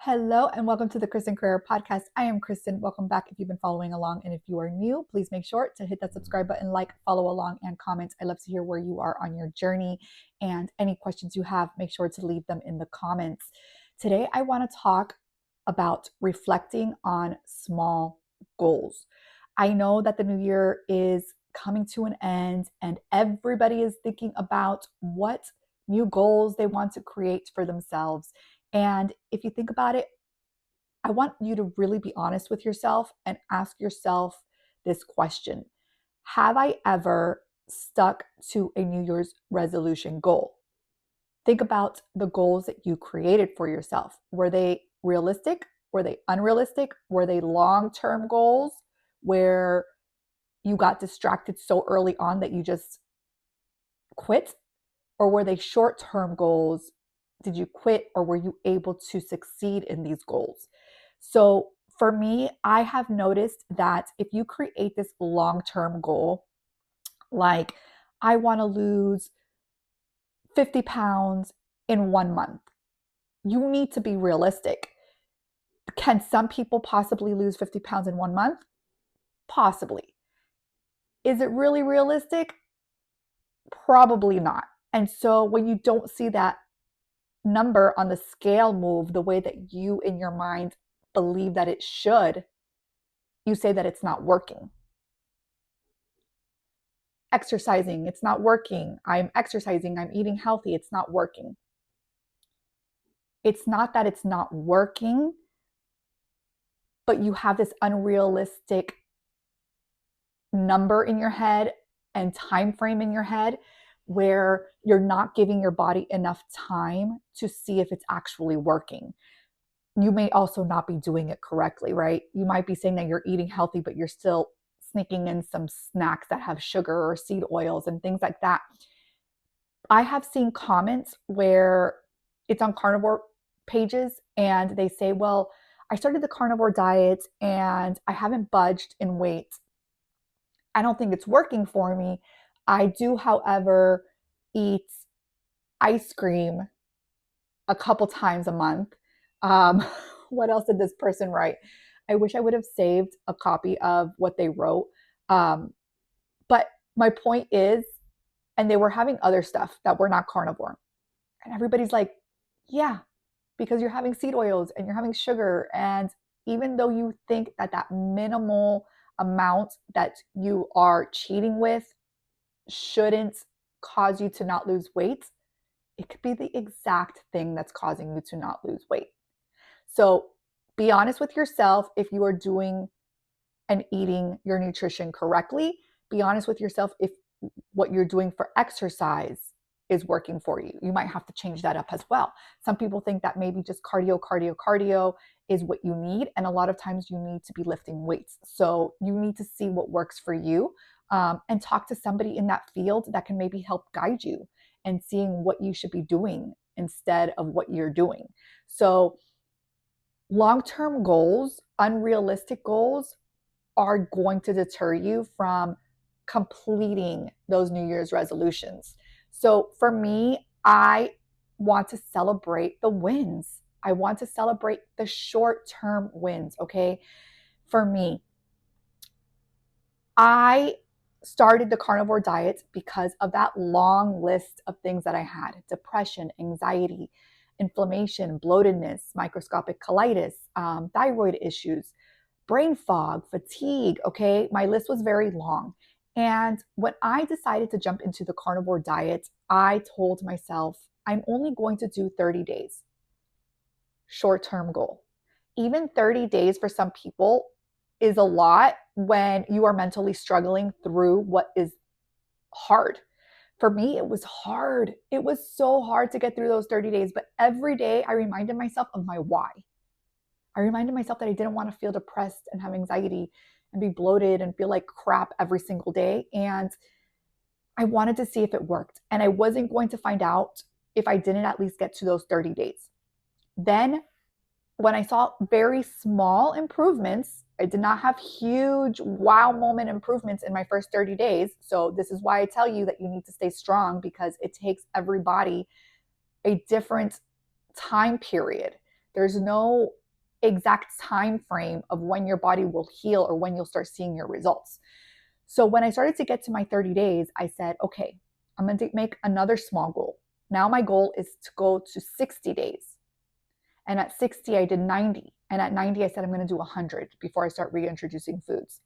Hello and welcome to the Kristin Carrera podcast. I am Kristin. Welcome back if you've been following along. And if you are new, please make sure to hit that subscribe button, follow along, and comment. I love to hear where you are on your journey. And any questions you have, make sure to leave them in the comments. Today, I want to talk about reflecting on small goals. I know that the new year is coming to an end and everybody is thinking about what new goals they want to create for themselves. And if you think about it, I want you to really be honest with yourself and ask yourself this question. Have I ever stuck to a New Year's resolution goal? Think about the goals that you created for yourself. Were they realistic? Were they unrealistic? Were they long-term goals where you got distracted so early on that you just quit? Or were they short-term goals? Did you quit or were you able to succeed in these goals? So for me, I have noticed that if you create this long-term goal, like I want to lose 50 pounds in 1 month, you need to be realistic. Can some people possibly lose 50 pounds in 1 month? Possibly. Is it really realistic? Probably not. And so when you don't see that number on the scale move the way that you in your mind believe that it should, you say that it's not working. Exercising, it's not working. I'm exercising, I'm eating healthy, it's not working. It's not that it's not working, but you have this unrealistic number in your head and time frame in your head where you're not giving your body enough time to see if it's actually working. You may also not be doing it correctly, right? You might be saying that you're eating healthy, but you're still sneaking in some snacks that have sugar or seed oils and things like that. I have seen comments where it's on carnivore pages and they say, well, I started the carnivore diet and I haven't budged in weight. I don't think it's working for me. I do, however, eat ice cream a couple times a month. Um, what else did this person write? I wish I would have saved a copy of what they wrote. But my point is, and they were having other stuff that were not carnivore. And everybody's like, yeah, because you're having seed oils and you're having sugar. And even though you think that that minimal amount that you are cheating with shouldn't cause you to not lose weight, it could be the exact thing that's causing you to not lose weight. So be honest with yourself if you are doing and eating your nutrition correctly. Be honest with yourself if what you're doing for exercise is working for you. You might have to change that up as well. Some people think that maybe just cardio is what you need. And a lot of times you need to be lifting weights. So you need to see what works for you and talk to somebody in that field that can maybe help guide you and seeing what you should be doing instead of what you're doing. So long-term goals, unrealistic goals are going to deter you from completing those New Year's resolutions. So for me, I want to celebrate the wins. I want to celebrate the short-term wins, okay? For me, I started the carnivore diet because of that long list of things that I had: depression, anxiety, inflammation, bloatedness, microscopic colitis, thyroid issues, brain fog, fatigue. Okay, my list was very long. And when I decided to jump into the carnivore diet, I told myself, I'm only going to do 30 days. Short-term goal. Even 30 days for some people is a lot when you are mentally struggling through what is hard. For me, it was hard. It was so hard to get through those 30 days. But every day I reminded myself of my why. I reminded myself that I didn't want to feel depressed and have anxiety and be bloated and feel like crap every single day. And I wanted to see if it worked. And I wasn't going to find out if I didn't at least get to those 30 days. Then when I saw very small improvements, I did not have huge wow moment improvements in my first 30 days. So this is why I tell you that you need to stay strong, because it takes everybody a different time period. There's no exact time frame of when your body will heal or when you'll start seeing your results. So when I started to get to my 30 days, I said, okay, I'm going to make another small goal. Now my goal is to go to 60 days. And at 60, I did 90. And at 90, I said, I'm going to do 100 before I start reintroducing foods.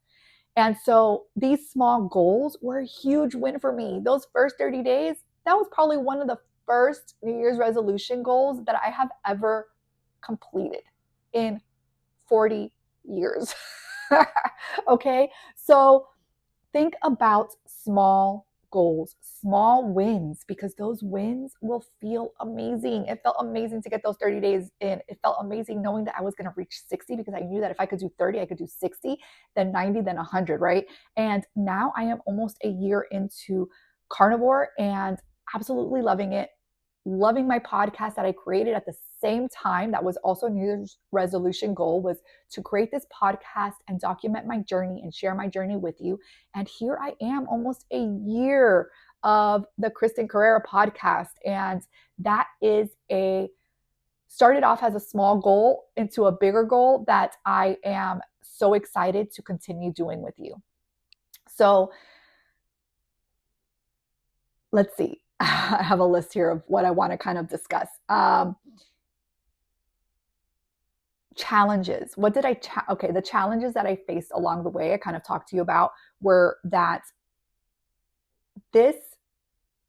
And so these small goals were a huge win for me. Those first 30 days, that was probably one of the first New Year's resolution goals that I have ever completed in 40 years. Okay. So think about small goals, small wins, because those wins will feel amazing. It felt amazing to get those 30 days in. It felt amazing knowing that I was going to reach 60 because I knew that if I could do 30, I could do 60, then 90, then 100, right? And now I am almost a year into Carnivore and absolutely loving it. Loving my podcast that I created at the same time. That was also a New Year's resolution goal, was to create this podcast and document my journey and share my journey with you. And here I am, almost a year of the Kristin Carrera podcast. And that is started off as a small goal into a bigger goal that I am so excited to continue doing with you. So let's see. I have a list here of what I want to kind of discuss. Challenges. What did okay, the challenges that I faced along the way, I kind of talked to you about, were that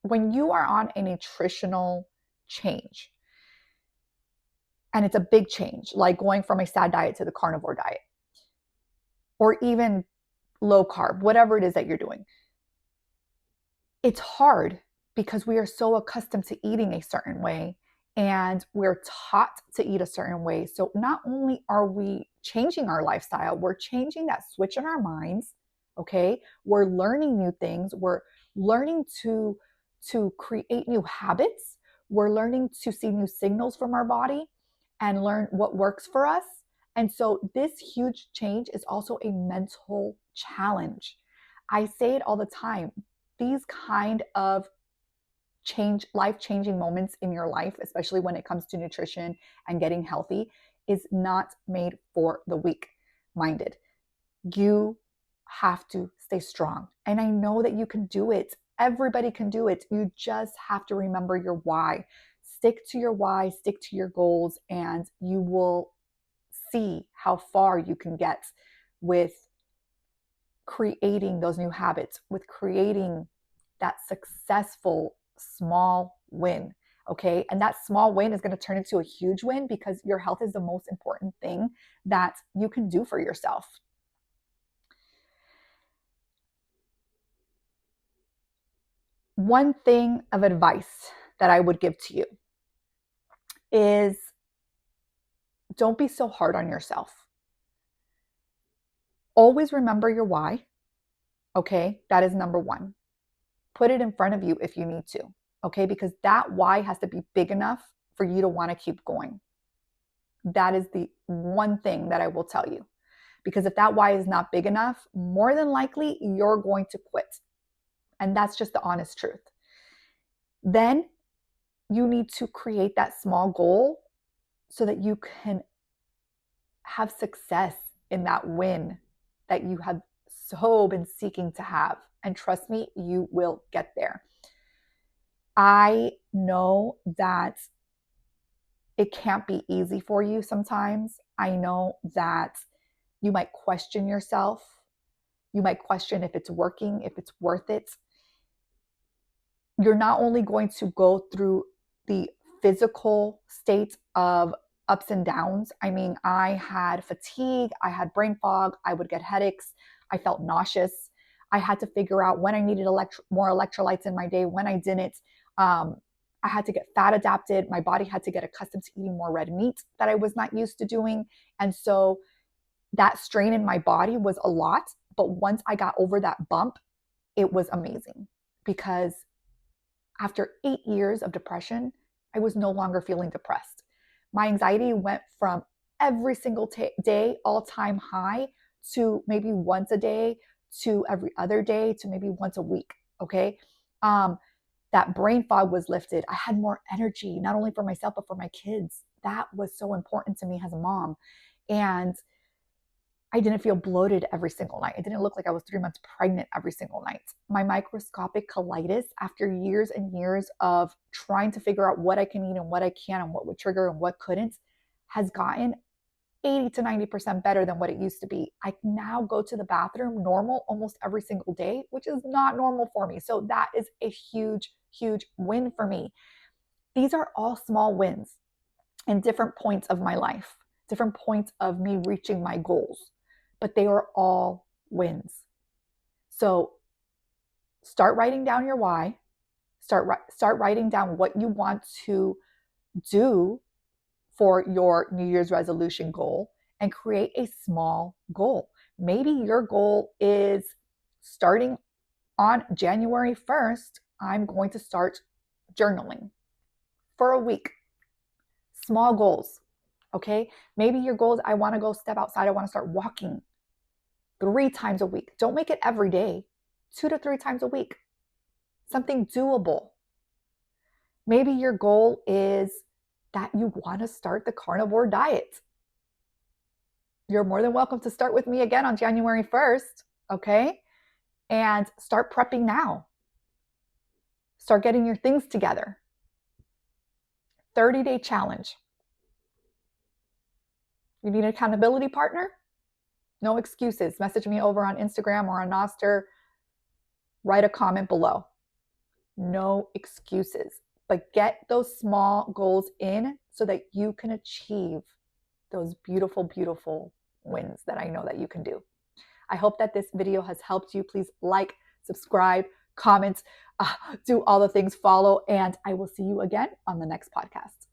when you are on a nutritional change, and it's a big change, like going from a SAD diet to the carnivore diet, or even low carb, whatever it is that you're doing, it's hard because we are so accustomed to eating a certain way and we're taught to eat a certain way. So not only are we changing our lifestyle, we're changing that switch in our minds, okay? We're learning new things. We're learning to create new habits. We're learning to see new signals from our body and learn what works for us. And so this huge change is also a mental challenge. I say it all the time. These kind of life-changing moments in your life, especially when it comes to nutrition and getting healthy, is not made for the weak-minded. You have to stay strong. And I know that you can do it. Everybody can do it. You just have to remember your why. Stick to your why, stick to your goals, and you will see how far you can get with creating those new habits, with creating that successful small win. Okay. And that small win is going to turn into a huge win because your health is the most important thing that you can do for yourself. One thing of advice that I would give to you is don't be so hard on yourself. Always remember your why. Okay. That is number one. Put it in front of you if you need to. Okay. Because that why has to be big enough for you to want to keep going. That is the one thing that I will tell you. Because if that why is not big enough, more than likely you're going to quit. And that's just the honest truth. Then you need to create that small goal so that you can have success in that win that you have so been seeking to have. And trust me, you will get there. I know that it can't be easy for you sometimes. I know that you might question yourself. You might question if it's working, if it's worth it. You're not only going to go through the physical state of ups and downs. I mean, I had fatigue, I had brain fog, I would get headaches, I felt nauseous. I had to figure out when I needed more electrolytes in my day, when I didn't. I had to get fat adapted. My body had to get accustomed to eating more red meat that I was not used to doing. And so that strain in my body was a lot. But once I got over that bump, it was amazing because after 8 years of depression, I was no longer feeling depressed. My anxiety went from every single day, all-time high, to maybe once a day, to every other day, to maybe once a week, okay? That brain fog was lifted. I had more energy, not only for myself, but for my kids. that was so important to me as a mom. And I didn't feel bloated every single night. I didn't look like I was 3 months pregnant every single night. My microscopic colitis, after years and years of trying to figure out what I can eat and what I can and what would trigger and what couldn't, has gotten 80 to 90% better than what it used to be. I now go to the bathroom normal almost every single day, which is not normal for me. So that is a huge, huge win for me. These are all small wins in different points of my life, different points of me reaching my goals, but they are all wins. So start writing down your why, start writing down what you want to do for your New Year's resolution goal, and create a small goal. Maybe your goal is starting on January 1st, I'm going to start journaling for a week. Small goals, okay? Maybe your goal is I want to go step outside. I want to start walking 3 times a week. Don't make it every day, 2 to 3 times a week. Something doable. Maybe your goal is that you want to start the carnivore diet. You're more than welcome to start with me again on January 1st, okay? And start prepping now. Start getting your things together. 30-day challenge. You need an accountability partner? No excuses. Message me over on Instagram or on Nostr. Write a comment below. No excuses. But get those small goals in so that you can achieve those beautiful, beautiful wins that I know that you can do. I hope that this video has helped you. Please like, subscribe, comment, do all the things, follow, and I will see you again on the next podcast.